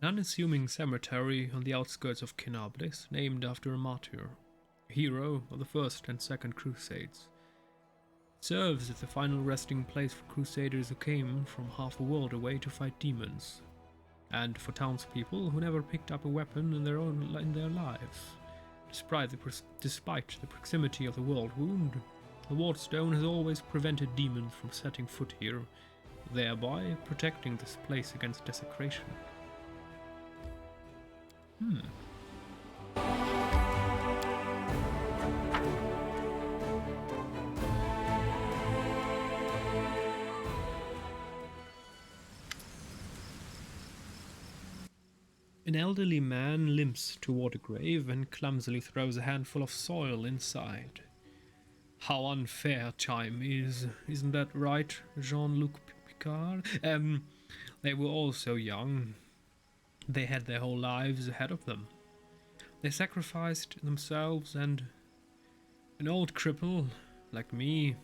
An unassuming cemetery on the outskirts of Kinablis, named after a martyr, a hero of the First and Second Crusades. It serves as the final resting place for crusaders who came from half a world away to fight demons, and for townspeople who never picked up a weapon in their lives. Despite the proximity of the world wound, the wardstone has always prevented demons from setting foot here, thereby protecting this place against desecration. An elderly man limps toward a grave and clumsily throws a handful of soil inside. How unfair time is, isn't that right, Jean-Luc Picard? They were all so young. They had their whole lives ahead of them. They sacrificed themselves, and an old cripple like me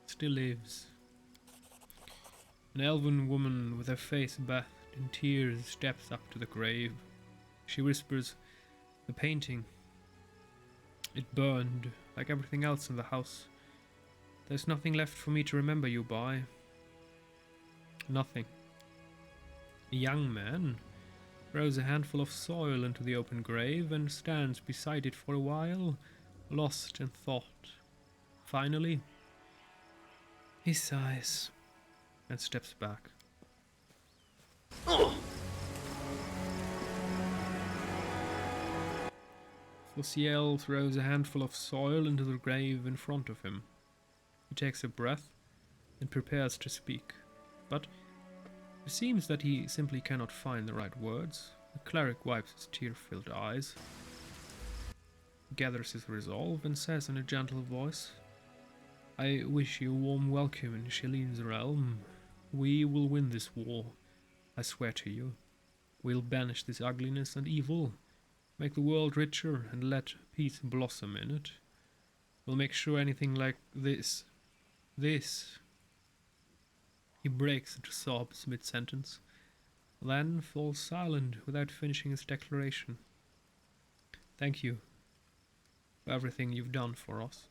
still lives. An elven woman with her face bathed in tears steps up to the grave. She whispers, "The painting. It burned, like everything else in the house. There's nothing left for me to remember you by. Nothing." A young man throws a handful of soil into the open grave and stands beside it for a while, lost in thought. Finally, he sighs and steps back. Luciel throws a handful of soil into the grave in front of him. He takes a breath and prepares to speak, but it seems that he simply cannot find the right words. The cleric wipes his tear-filled eyes, gathers his resolve, and says in a gentle voice, "I wish you a warm welcome in Shailin's realm. We will win this war, I swear to you. We'll banish this ugliness and evil, make the world richer, and let peace blossom in it. We'll make sure anything like this... He breaks into sobs mid-sentence, then falls silent without finishing his declaration. "Thank you for everything you've done for us."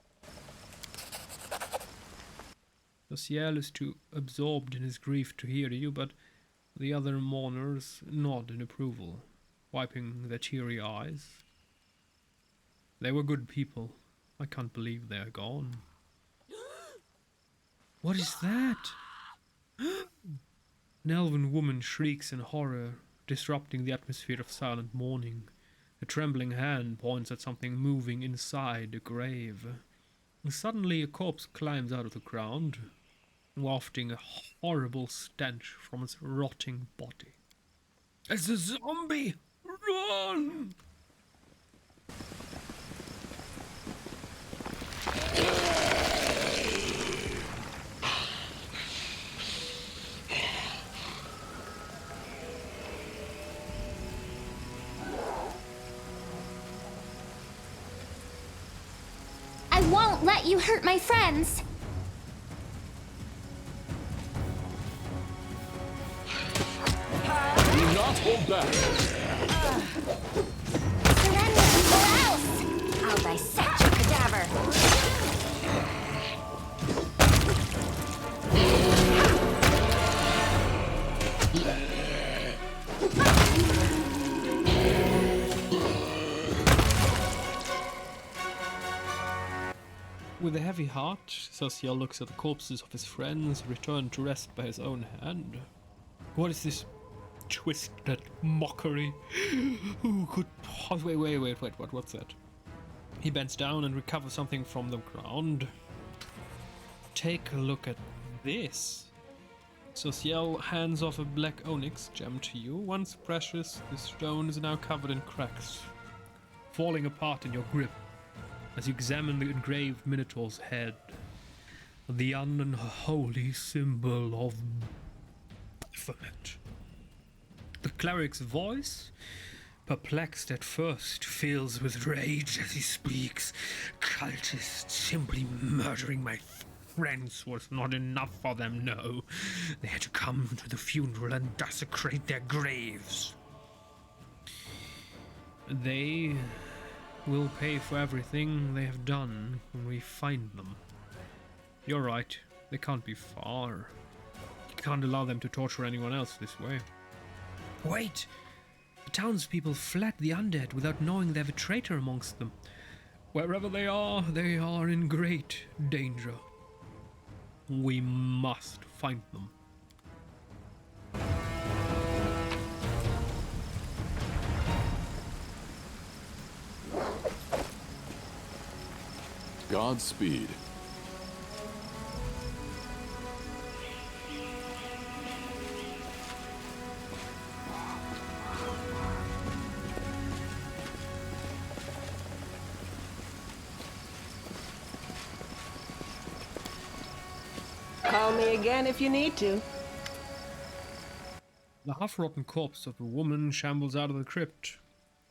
Luciel is too absorbed in his grief to hear you, but the other mourners nod in approval, wiping their teary eyes. "They were good people. I can't believe they're gone." What is that? An elven woman shrieks in horror, disrupting the atmosphere of silent mourning. A trembling hand points at something moving inside the grave. And suddenly a corpse climbs out of the ground, wafting a horrible stench from its rotting body. "It's a zombie! Run!" I won't let you hurt my friends! Do not hold back! Surrender or else! I'll dissect your cadaver! With a heavy heart, Social looks at the corpses of his friends returned to rest by his own hand. What is this twisted mockery? Who could... Wait, what's that? He bends down and recovers something from the ground. Take a look at this. Social hands off a black onyx gem to you. Once precious, the stone is now covered in cracks, falling apart in your grip as you examine the engraved Minotaur's head, the unholy symbol of Baphomet. The cleric's voice, perplexed at first, fills with rage as he speaks. "Cultists simply murdering my friends was not enough for them, no. They had to come to the funeral and desecrate their graves. They will pay for everything they have done when we find them. You're right, they can't be far. You can't allow them to torture anyone else this way. Wait! The townspeople fled the undead without knowing they have a traitor amongst them. Wherever they are in great danger. We must find them. Godspeed. Call me again if you need to. The half-rotten corpse of a woman shambles out of the crypt.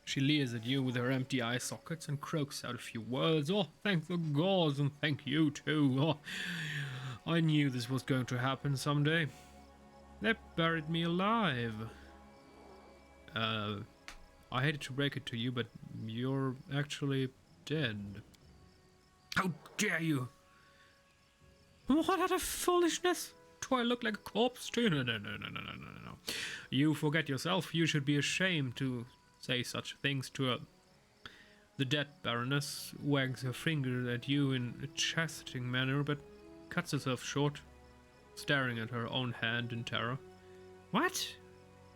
She leers at you with her empty eye sockets and croaks out a few words. Oh, thank the gods and thank you too. Oh, I knew this was going to happen someday. They buried me alive. I hated to break it to you, but you're actually dead. How dare you? What utter foolishness? Do I look like a corpse too? No. You forget yourself. You should be ashamed to say such things to her. The dead Baroness wags her finger at you in a chastening manner, but cuts herself short, staring at her own hand in terror. What?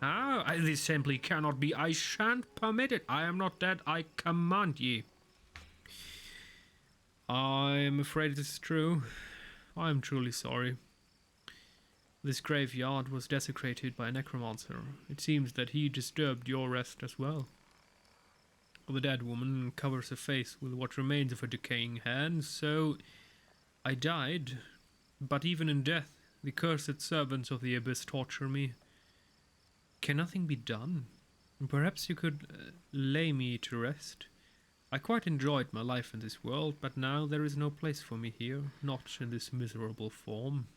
Ah, this simply cannot be. I shan't permit it. I am not dead. I command ye. I am afraid it is true. I am truly sorry. This graveyard was desecrated by a necromancer. It seems that he disturbed your rest as well. The dead woman covers her face with what remains of her decaying hand, so I died. But even in death, the cursed servants of the abyss torture me. Can nothing be done? Perhaps you could lay me to rest. I quite enjoyed my life in this world, but now there is no place for me here, not in this miserable form.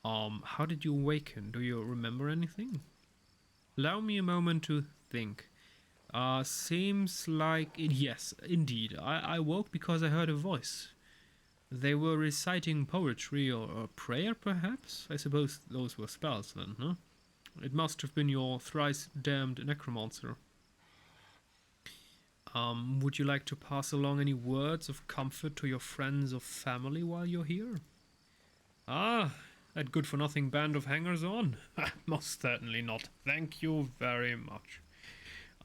How did you awaken? Do you remember anything? Allow me a moment to think. Seems like... Yes, indeed. I woke because I heard a voice. They were reciting poetry or a prayer, perhaps? I suppose those were spells then, huh? It must have been your thrice-damned necromancer. Would you like to pass along any words of comfort to your friends or family while you're here? Ah, that good-for-nothing band of hangers-on? Most certainly not. Thank you very much.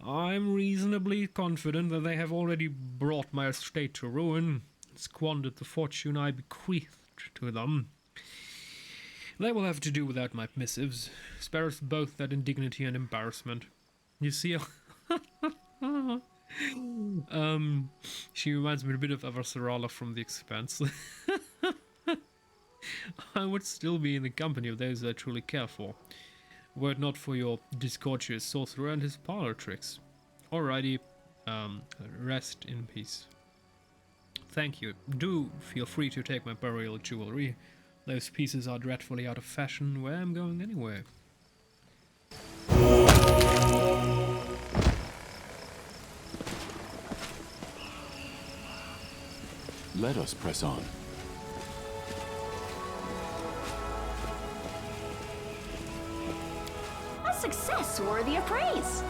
I'm reasonably confident that they have already brought my estate to ruin, squandered the fortune I bequeathed to them. They will have to do without my missives. Spare us both that indignity and embarrassment. You see, she reminds me a bit of Avarsarala from The Expanse. I would still be in the company of those I truly care for, were it not for your discourteous sorcerer and his parlor tricks. Alrighty, rest in peace. Thank you. Do feel free to take my burial jewelry. Those pieces are dreadfully out of fashion where I'm going anyway. Let us press on. A success worthy of praise.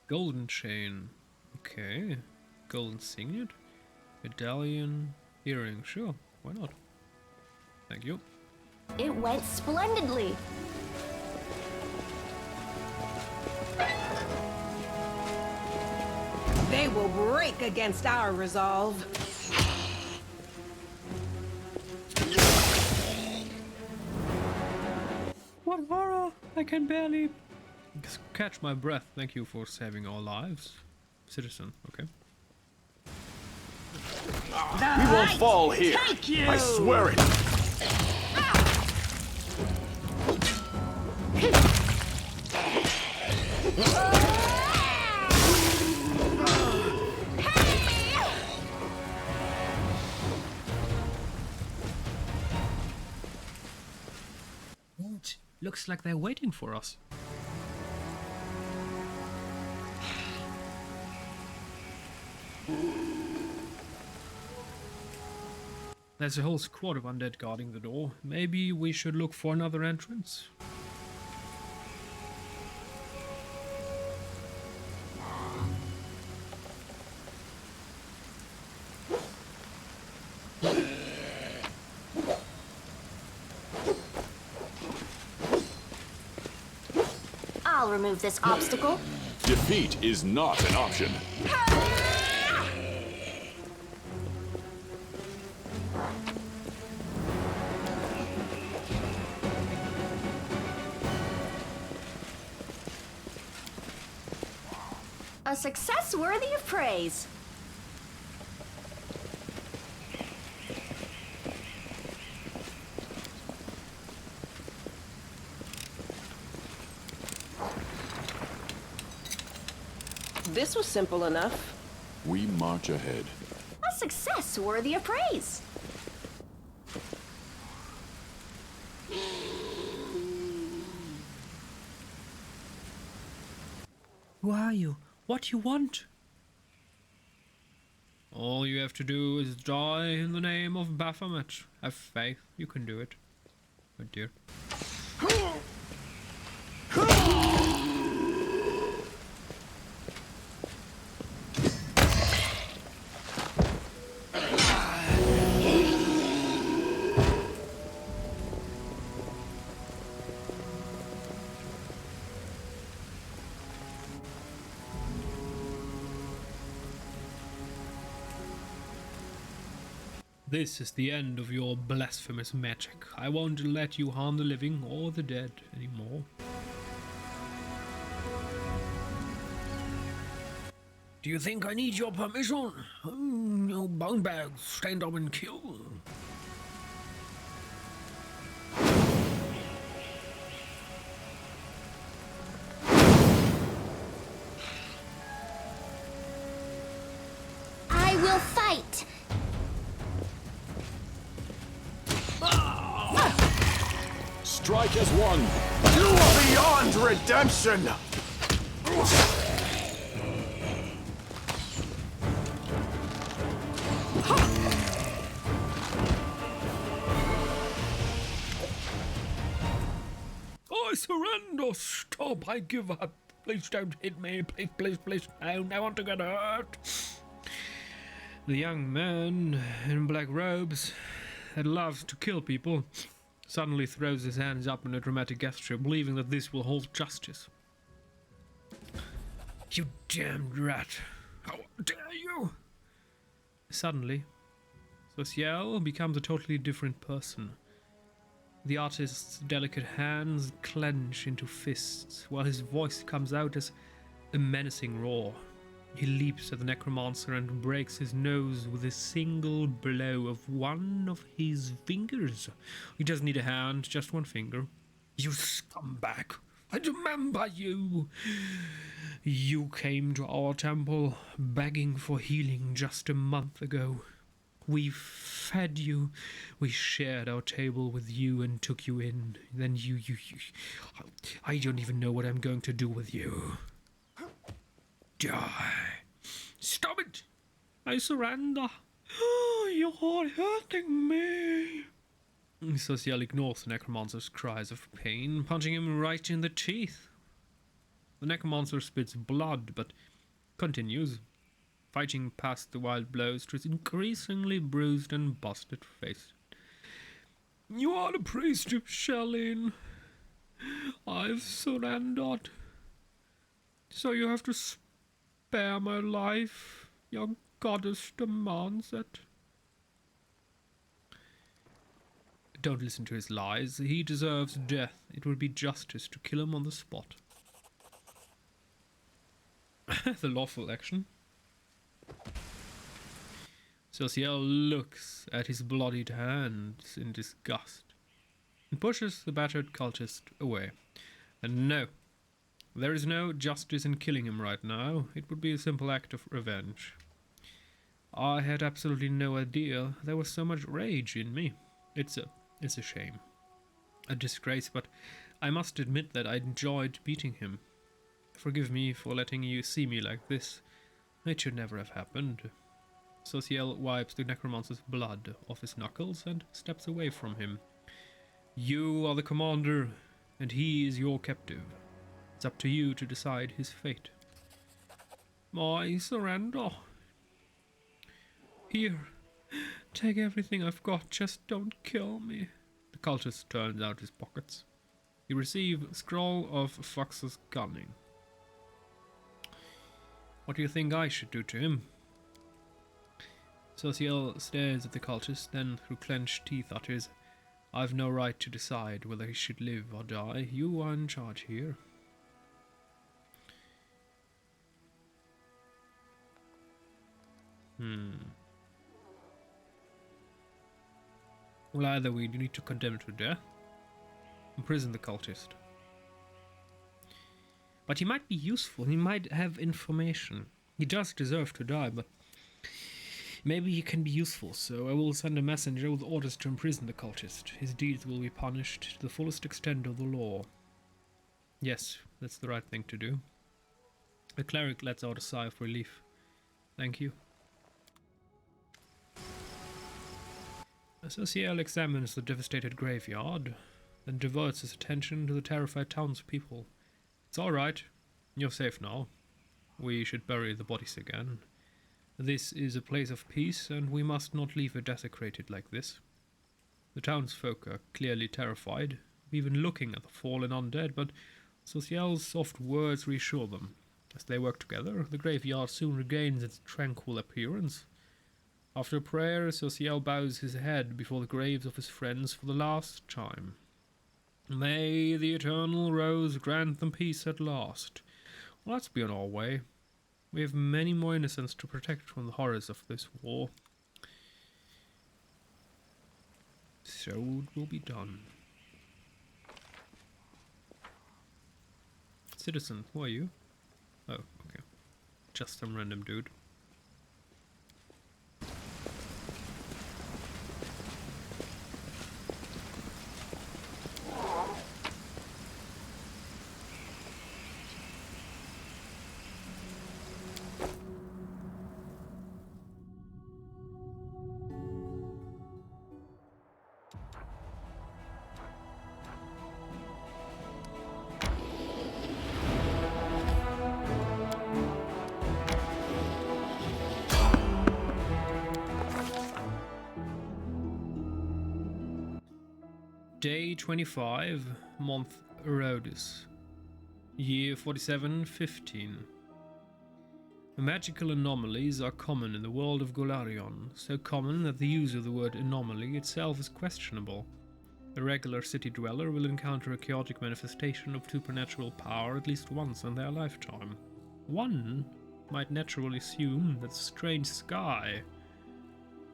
Golden chain. Okay. Golden signet. Medallion. Earring. Sure. Why not? Thank you. It went splendidly. They will break against our resolve. What horror! I can barely catch my breath. Thank you for saving our lives. Citizen, okay. We won't fall here. I swear it. Looks like they're waiting for us. There's a whole squad of undead guarding the door. Maybe we should look for another entrance. I'll remove this obstacle. Defeat is not an option. A success worthy of praise. This was simple enough. We march ahead. A success worthy of praise. Who are you? What do you want? All you have to do is die in the name of Baphomet. Have faith, you can do it. Oh dear. This is the end of your blasphemous magic. I won't let you harm the living or the dead anymore. Do you think I need your permission? No bone bags, stand up and kill. I will fight. Strike as one. You are beyond redemption! I surrender. Stop. I give up. Please don't hit me. Please, please, please. I don't want to get hurt. The young man in black robes that loves to kill people suddenly throws his hands up in a dramatic gesture, believing that this will hold justice. You damned rat. How dare you? Suddenly, Social becomes a totally different person. The artist's delicate hands clench into fists, while his voice comes out as a menacing roar. He leaps at the necromancer and breaks his nose with a single blow of one of his fingers. He doesn't need a hand, just one finger. You scumbag! I remember you! You came to our temple begging for healing just a month ago. We fed you, we shared our table with you and took you in. Then you... I don't even know what I'm going to do with you. Die. Stop it! I surrender. You're hurting me. Social ignores the necromancer's cries of pain, punching him right in the teeth. The necromancer spits blood, but continues, fighting past the wild blows to his increasingly bruised and busted face. You are the priest of Mishulin. I've surrendered. So you have to spare my life. Your goddess demands it. Don't listen to his lies. He deserves death. It would be justice to kill him on the spot. The lawful action. Social looks at his bloodied hands in disgust and pushes the battered cultist away. And no, there is no justice in killing him right now. It would be a simple act of revenge. I had absolutely no idea there was so much rage in me. It's a shame. A disgrace, but I must admit that I enjoyed beating him. Forgive me for letting you see me like this. It should never have happened. Sociel wipes the necromancer's blood off his knuckles and steps away from him. You are the commander, and he is your captive. It's up to you to decide his fate. I surrender. Here, take everything I've got, just don't kill me. The cultist turns out his pockets. You receive a scroll of Fox's gunning. What do you think I should do to him? Sociel stares at the cultist, then through clenched teeth utters, I've no right to decide whether he should live or die. You are in charge here. Well, either way, you need to condemn to death. Imprison the cultist. But he might be useful. He might have information. He does deserve to die, but maybe he can be useful, so I will send a messenger with orders to imprison the cultist. His deeds will be punished to the fullest extent of the law. Yes, that's the right thing to do. The cleric lets out a sigh of relief. Thank you. Sociel examines the devastated graveyard, then diverts his attention to the terrified townspeople. It's all right. You're safe now. We should bury the bodies again. This is a place of peace, and we must not leave it desecrated like this. The townsfolk are clearly terrified of even looking at the fallen undead, but Sociel's soft words reassure them. As they work together, the graveyard soon regains its tranquil appearance. After prayer, Sociel bows his head before the graves of his friends for the last time. May the eternal rose grant them peace at last. Well, let's be on our way. We have many more innocents to protect from the horrors of this war. So it will be done. Citizen, who are you? Oh, okay. Just some random dude. Day 25, month Erodus, year 4715. Magical anomalies are common in the world of Golarion, so common that the use of the word anomaly itself is questionable. A regular city dweller will encounter a chaotic manifestation of supernatural power at least once in their lifetime. One might naturally assume that the strange sky,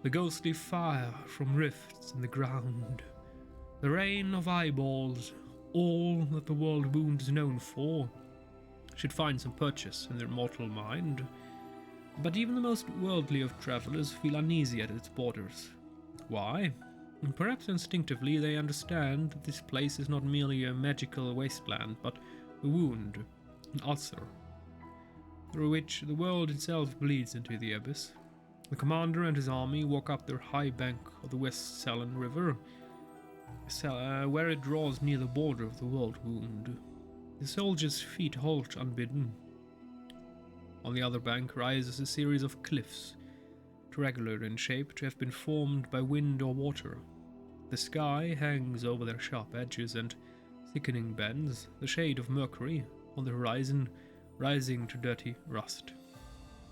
the ghostly fire from rifts in the ground, the rain of eyeballs, all that the world wound is known for, should find some purchase in their mortal mind. But even the most worldly of travelers feel uneasy at its borders. Why? Perhaps instinctively they understand that this place is not merely a magical wasteland, but a wound, an ulcer, through which the world itself bleeds into the abyss. The commander and his army walk up the high bank of the West Salon River, where it draws near the border of the world wound. The soldiers' feet halt unbidden. On the other bank rises a series of cliffs, triangular in shape to have been formed by wind or water. The sky hangs over their sharp edges and thickening bends, the shade of mercury on the horizon rising to dirty rust.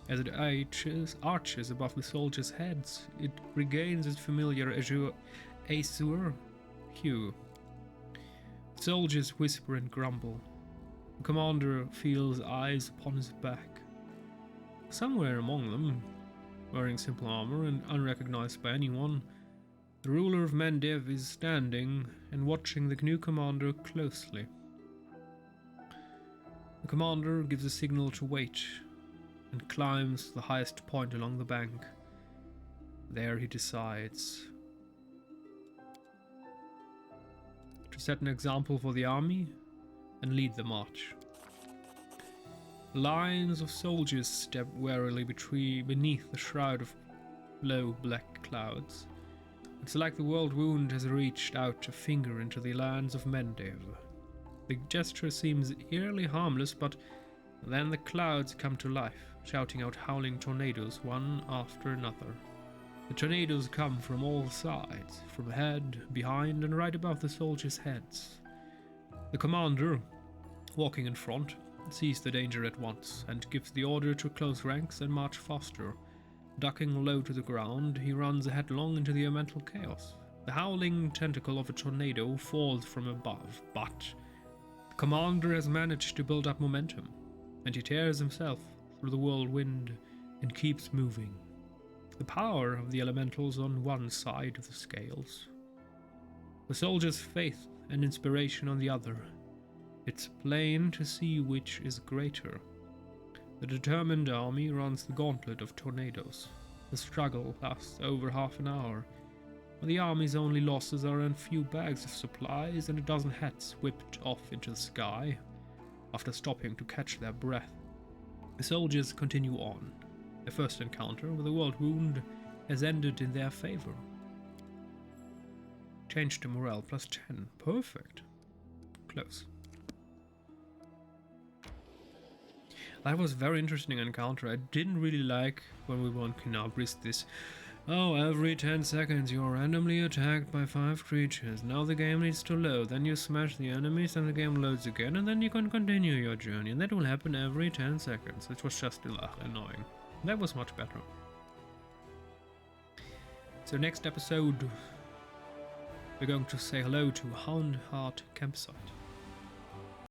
As it arches above the soldiers' heads, it regains its familiar azure hue. Soldiers whisper and grumble. The commander feels eyes upon his back. Somewhere among them, wearing simple armor and unrecognized by anyone, the ruler of Mendev is standing and watching the new commander closely. The commander gives a signal to wait and climbs to the highest point along the bank. There he decides to set an example for the army and lead the march. Lines of soldiers step warily beneath the shroud of low black clouds. It's like the world wound has reached out a finger into the lands of Mendev. The gesture seems eerily harmless, but then the clouds come to life, shouting out howling tornadoes one after another. The tornadoes come from all sides, from ahead, behind, and right above the soldiers' heads. The commander, walking in front, sees the danger at once and gives the order to close ranks and march faster. Ducking low to the ground, he runs headlong into the elemental chaos. The howling tentacle of a tornado falls from above, but the commander has managed to build up momentum, and he tears himself through the whirlwind and keeps moving. The power of the elementals on one side of the scales, the soldier's faith and inspiration on the other. It's plain to see which is greater. The determined army runs the gauntlet of tornadoes. The struggle lasts over half an hour. The army's only losses are a few bags of supplies and a dozen hats whipped off into the sky after stopping to catch their breath. The soldiers continue on. Their first encounter with the world wound has ended in their favor. Change to morale +10. Perfect. Close. That was a very interesting encounter. I didn't really like when we were on Kinabris this. Oh, every 10 seconds you are randomly attacked by 5 creatures. Now the game needs to load. Then you smash the enemies and the game loads again, and then you can continue your journey. And that will happen every 10 seconds. It was just annoying. That was much better. So next episode, we're going to say hello to Houndheart Campsite.